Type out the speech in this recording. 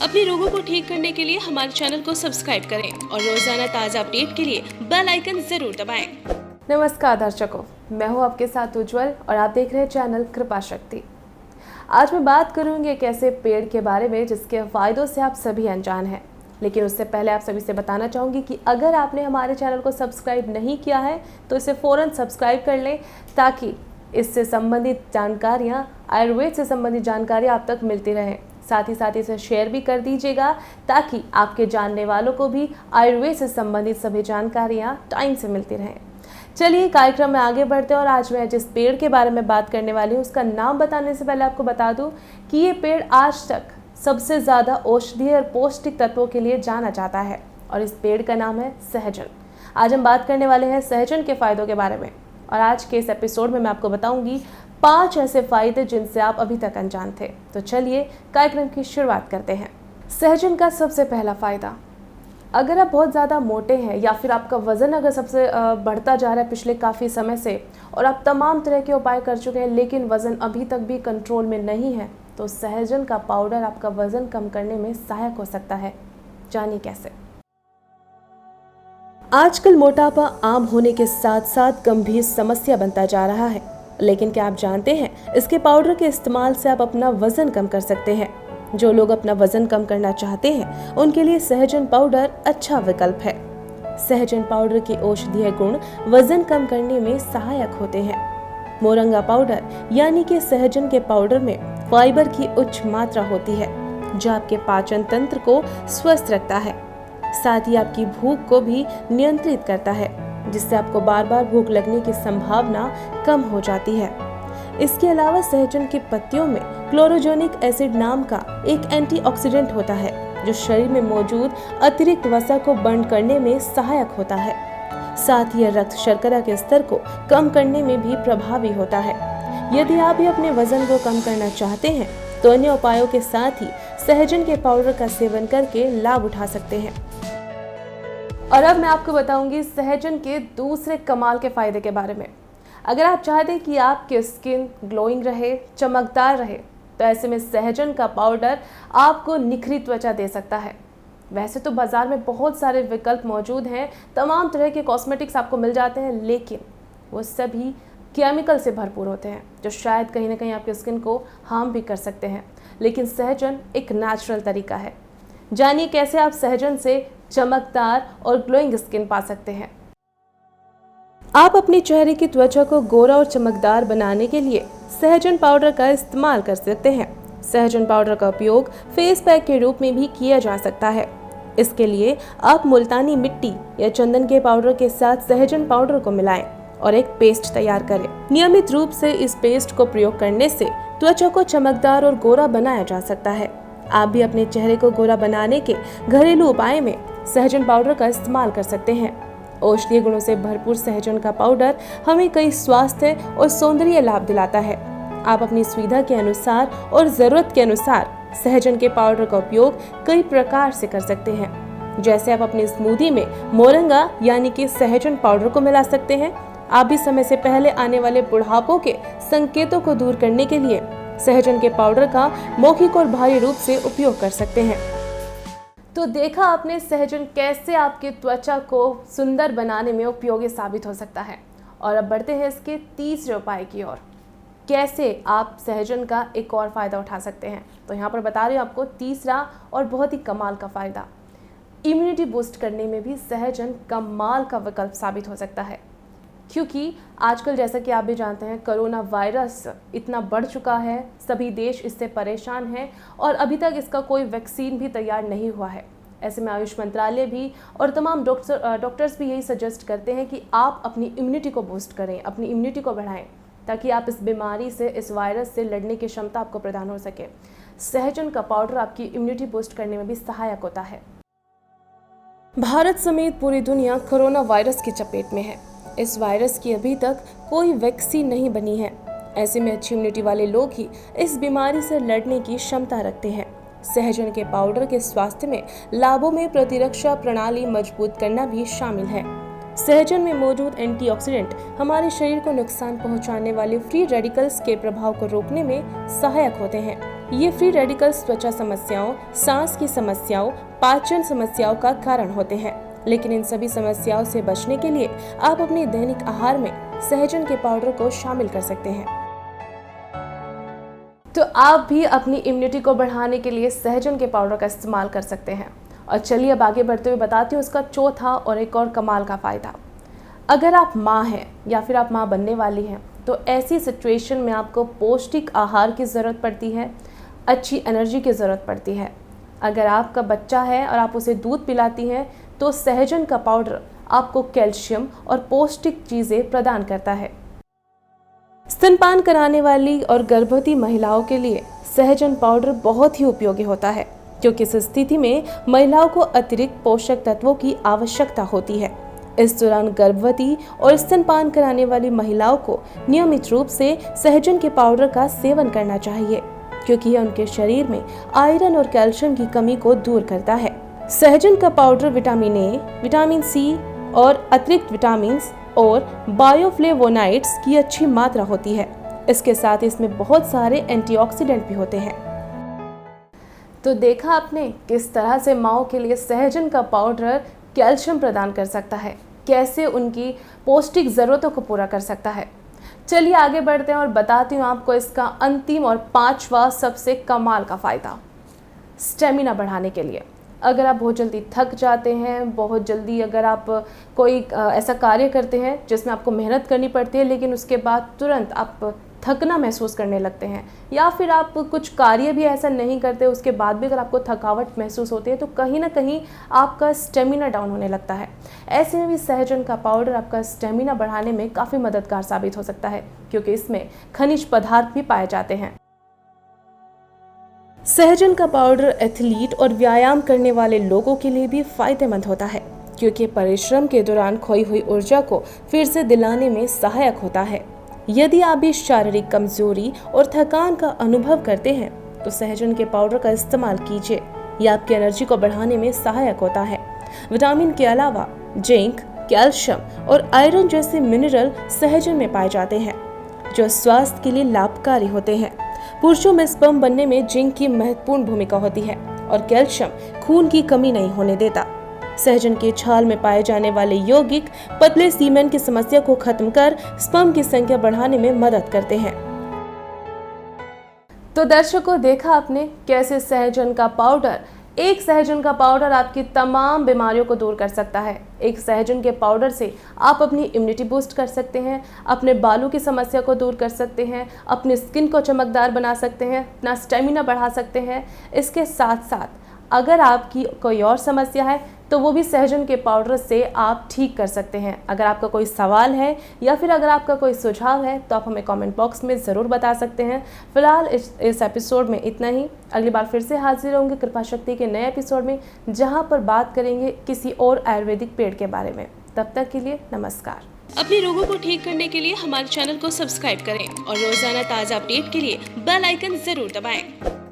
अपने रोगों को ठीक करने के लिए हमारे चैनल को सब्सक्राइब करें और रोजाना ताज़ा अपडेट के लिए बेल आइकन जरूर दबाएं। नमस्कार दर्शकों, मैं हूं आपके साथ उज्जवल और आप देख रहे हैं चैनल कृपा शक्ति। आज मैं बात करूंगी एक ऐसे पेड़ के बारे में जिसके फायदों से आप सभी अनजान हैं। लेकिन उससे पहले आप सभी से बताना चाहूँगी कि अगर आपने हमारे चैनल को सब्सक्राइब नहीं किया है तो इसे फ़ौरन सब्सक्राइब कर लें, ताकि इससे संबंधित जानकारियाँ, आयुर्वेद से संबंधित जानकारियाँ आप तक मिलती रहें। साथ ही इसे शेयर भी कर दीजिएगा, ताकि आपके जानने वालों को भी आयुर्वेद से संबंधित सभी जानकारियाँ टाइम से मिलती रहें। चलिए कार्यक्रम में आगे बढ़ते हैं और आज मैं जिस पेड़ के बारे में बात करने वाली हूँ उसका नाम बताने से पहले आपको बता दूँ कि ये पेड़ आज तक सबसे ज़्यादा औषधीय और पौष्टिक तत्वों के लिए जाना जाता है और इस पेड़ का नाम है सहजन। आज हम बात करने वाले हैं सहजन के फायदों के बारे में और आज के इस एपिसोड में मैं आपको बताऊंगी 5 ऐसे फायदे जिनसे आप अभी तक अनजान थे। तो चलिए कार्यक्रम की शुरुआत करते हैं। सहजन का सबसे पहला फायदा, अगर आप बहुत ज़्यादा मोटे हैं या फिर आपका वज़न अगर सबसे बढ़ता जा रहा है पिछले काफ़ी समय से और आप तमाम तरह के उपाय कर चुके हैं लेकिन वज़न अभी तक भी कंट्रोल में नहीं है, तो सहजन का पाउडर आपका वज़न कम करने में सहायक हो सकता है। जानिए कैसे। आजकल मोटापा आम होने के साथ साथ गंभीर समस्या बनता जा रहा है, लेकिन क्या आप जानते हैं इसके पाउडर के इस्तेमाल से आप अपना वज़न कम कर सकते हैं। जो लोग अपना वजन कम करना चाहते हैं उनके लिए सहजन पाउडर अच्छा विकल्प है। सहजन पाउडर के औषधीय गुण वजन कम करने में सहायक होते हैं। मोरंगा पाउडर यानी कि सहजन के पाउडर में फाइबर की उच्च मात्रा होती है, जो आपके पाचन तंत्र को स्वस्थ रखता है। साथ ही आपकी भूख को भी नियंत्रित करता है, जिससे आपको बार बार भूख लगने की संभावना कम हो जाती है। इसके अलावा सहजन की पत्तियों में क्लोरोजेनिक एसिड नाम का एक एंटीऑक्सीडेंट होता है, जो शरीर में मौजूद अतिरिक्त वसा को बर्न करने में सहायक होता है। साथ ही रक्त शर्करा के स्तर को कम करने में भी प्रभावी होता है। यदि आप भी अपने वजन को कम करना चाहते हैं तो अन्य उपायों के साथ ही सहजन के पाउडर का सेवन करके लाभ उठा सकते हैं। और अब मैं आपको बताऊंगी सहजन के दूसरे कमाल के फायदे के बारे में। अगर आप चाहते हैं कि आपकी स्किन ग्लोइंग रहे, चमकदार रहे, तो ऐसे में सहजन का पाउडर आपको निखरी त्वचा दे सकता है। वैसे तो बाज़ार में बहुत सारे विकल्प मौजूद हैं, तमाम तरह के कॉस्मेटिक्स आपको मिल जाते हैं, लेकिन वो सभी केमिकल से भरपूर होते हैं, जो शायद कहीं ना कहीं आपकी स्किन को हार्म भी कर सकते हैं। लेकिन सहजन एक नेचुरल तरीका है। जानिए कैसे आप सहजन से चमकदार और ग्लोइंग स्किन पा सकते हैं। आप अपने चेहरे की त्वचा को गोरा और चमकदार बनाने के लिए सहजन पाउडर का इस्तेमाल कर सकते हैं। सहजन पाउडर का उपयोग फेस पैक के रूप में भी किया जा सकता है। इसके लिए आप मुल्तानी मिट्टी या चंदन के पाउडर के साथ सहजन पाउडर को मिलाएं और एक पेस्ट तैयार करें। नियमित रूप से इस पेस्ट को प्रयोग करने से त्वचा को चमकदार और गोरा बनाया जा सकता है। आप भी अपने चेहरे को गोरा बनाने के घरेलू उपाय में सहजन पाउडर का इस्तेमाल कर सकते हैं। औषधीय गुणों से भरपूर सहजन का पाउडर हमें कई स्वास्थ्य और सौंदर्य लाभ दिलाता है। आप अपनी सुविधा के अनुसार और ज़रूरत के अनुसार सहजन के पाउडर का उपयोग कई प्रकार से कर सकते हैं। जैसे आप अपनी स्मूदी में मोरंगा यानी कि सहजन पाउडर को मिला सकते हैं। आप भी समय से पहले आने वाले बुढ़ापों के संकेतों को दूर करने के लिए सहजन के पाउडर का मौखिक और भारी रूप से उपयोग कर सकते हैं। तो देखा आपने सहजन कैसे आपकी त्वचा को सुंदर बनाने में उपयोगी साबित हो सकता है। और अब बढ़ते हैं इसके तीसरे उपाय की ओर, कैसे आप सहजन का एक और फ़ायदा उठा सकते हैं। तो यहाँ पर बता रही हूँ आपको तीसरा और बहुत ही कमाल का फ़ायदा। इम्यूनिटी बूस्ट करने में भी सहजन कमाल का विकल्प साबित हो सकता है, क्योंकि आजकल जैसा कि आप भी जानते हैं कोरोना वायरस इतना बढ़ चुका है, सभी देश इससे परेशान हैं और अभी तक इसका कोई वैक्सीन भी तैयार नहीं हुआ है। ऐसे में आयुष मंत्रालय भी और तमाम डॉक्टर्स भी यही सजेस्ट करते हैं कि आप अपनी इम्यूनिटी को बूस्ट करें, अपनी इम्यूनिटी को बढ़ाएं, ताकि आप इस बीमारी से, इस वायरस से लड़ने की क्षमता आपको प्रदान हो सके। सहजन का पाउडर आपकी इम्यूनिटी बूस्ट करने में भी सहायक होता है। भारत समेत पूरी दुनिया कोरोना वायरस की चपेट में है। इस वायरस की अभी तक कोई वैक्सीन नहीं बनी है। ऐसे में अच्छी इम्यूनिटी वाले लोग ही इस बीमारी से लड़ने की क्षमता रखते हैं। सहजन के पाउडर के स्वास्थ्य में लाभों में प्रतिरक्षा प्रणाली मजबूत करना भी शामिल है। सहजन में मौजूद एंटीऑक्सीडेंट हमारे शरीर को नुकसान पहुंचाने वाले फ्री रेडिकल्स के प्रभाव को रोकने में सहायक होते हैं। ये फ्री रेडिकल्स त्वचा समस्याओं, सांस की समस्याओं, पाचन समस्याओं का कारण होते हैं। लेकिन इन सभी समस्याओं से बचने के लिए आप अपने दैनिक आहार में सहजन के पाउडर को शामिल कर सकते हैं। तो आप भी अपनी इम्यूनिटी को बढ़ाने के लिए सहजन के पाउडर का इस्तेमाल कर सकते हैं। और चलिए अब आगे बढ़ते हुए बताती हूँ उसका चौथा और एक और कमाल का फ़ायदा। अगर आप माँ हैं या फिर आप माँ बनने वाली हैं तो ऐसी सिचुएशन में आपको पौष्टिक आहार की ज़रूरत पड़ती है, अच्छी एनर्जी की ज़रूरत पड़ती है। अगर आपका बच्चा है और आप उसे दूध पिलाती हैं तो सहजन का पाउडर आपको कैल्शियम और पौष्टिक चीज़ें प्रदान करता है। स्तनपान कराने वाली और गर्भवती महिलाओं के लिए सहजन पाउडर बहुत ही उपयोगी होता है, क्योंकि इस स्थिति में महिलाओं को अतिरिक्त पोषक तत्वों की आवश्यकता होती है। इस दौरान गर्भवती और स्तनपान कराने वाली महिलाओं को नियमित रूप से सहजन के पाउडर का सेवन करना चाहिए, क्योंकि यह उनके शरीर में आयरन और कैल्शियम की कमी को दूर करता है। सहजन का powder vitamin A, vitamin C और अतिरिक्त विटामिन और बायोफ्लेवोनाइड्स की अच्छी मात्रा होती है। इसके साथ इसमें बहुत सारे एंटीऑक्सीडेंट भी होते हैं। तो देखा आपने किस तरह से माओं के लिए सहजन का पाउडर कैल्शियम प्रदान कर सकता है, कैसे उनकी पौष्टिक ज़रूरतों को पूरा कर सकता है। चलिए आगे बढ़ते हैं और बताती हूँ आपको इसका अंतिम और पांचवा सबसे कमाल का फ़ायदा, स्टेमिना बढ़ाने के लिए। अगर आप बहुत जल्दी थक जाते हैं, बहुत जल्दी अगर आप कोई ऐसा कार्य करते हैं जिसमें आपको मेहनत करनी पड़ती है लेकिन उसके बाद तुरंत आप थकना महसूस करने लगते हैं, या फिर आप कुछ कार्य भी ऐसा नहीं करते उसके बाद भी अगर आपको थकावट महसूस होती है तो कहीं ना कहीं आपका स्टेमिना डाउन होने लगता है। ऐसे में भी सहजन का पाउडर आपका स्टेमिना बढ़ाने में काफ़ी मददगार साबित हो सकता है, क्योंकि इसमें खनिज पदार्थ भी पाए जाते हैं। सहजन का पाउडर एथलीट और व्यायाम करने वाले लोगों के लिए भी फायदेमंद होता है, क्योंकि परिश्रम के दौरान खोई हुई ऊर्जा को फिर से दिलाने में सहायक होता है। यदि आप भी शारीरिक कमजोरी और थकान का अनुभव करते हैं तो सहजन के पाउडर का इस्तेमाल कीजिए। यह आपकी एनर्जी को बढ़ाने में सहायक होता है। विटामिन के अलावा जिंक, कैल्शियम और आयरन जैसे मिनरल सहजन में पाए जाते हैं, जो स्वास्थ्य के लिए लाभकारी होते हैं। पुरुषों में स्पर्म बनने में जिंक की महत्वपूर्ण भूमिका होती है और कैल्शियम खून की कमी नहीं होने देता। सहजन की छाल में पाए जाने वाले यौगिक पतले सीमेन की समस्या को खत्म कर स्पर्म की संख्या बढ़ाने में मदद करते हैं। तो दर्शकों, देखा आपने कैसे सहजन का पाउडर आपकी तमाम बीमारियों को दूर कर सकता है। एक सहजन के पाउडर से आप अपनी इम्यूनिटी बूस्ट कर सकते हैं, अपने बालों की समस्या को दूर कर सकते हैं, अपनी स्किन को चमकदार बना सकते हैं, अपना स्टेमिना बढ़ा सकते हैं। इसके साथ साथ अगर आपकी कोई और समस्या है तो वो भी सहजन के पाउडर से आप ठीक कर सकते हैं। अगर आपका कोई सवाल है या फिर अगर आपका कोई सुझाव है तो आप हमें कमेंट बॉक्स में ज़रूर बता सकते हैं। फिलहाल इस एपिसोड में इतना ही। अगली बार फिर से हाजिर होंगे कृपा शक्ति के नए एपिसोड में, जहां पर बात करेंगे किसी और आयुर्वेदिक पेड़ के बारे में। तब तक के लिए नमस्कार। अपने रोगों को ठीक करने के लिए हमारे चैनल को सब्सक्राइब करें और रोजाना ताज़ा अपडेट के लिए बेल आइकन जरूर दबाएं।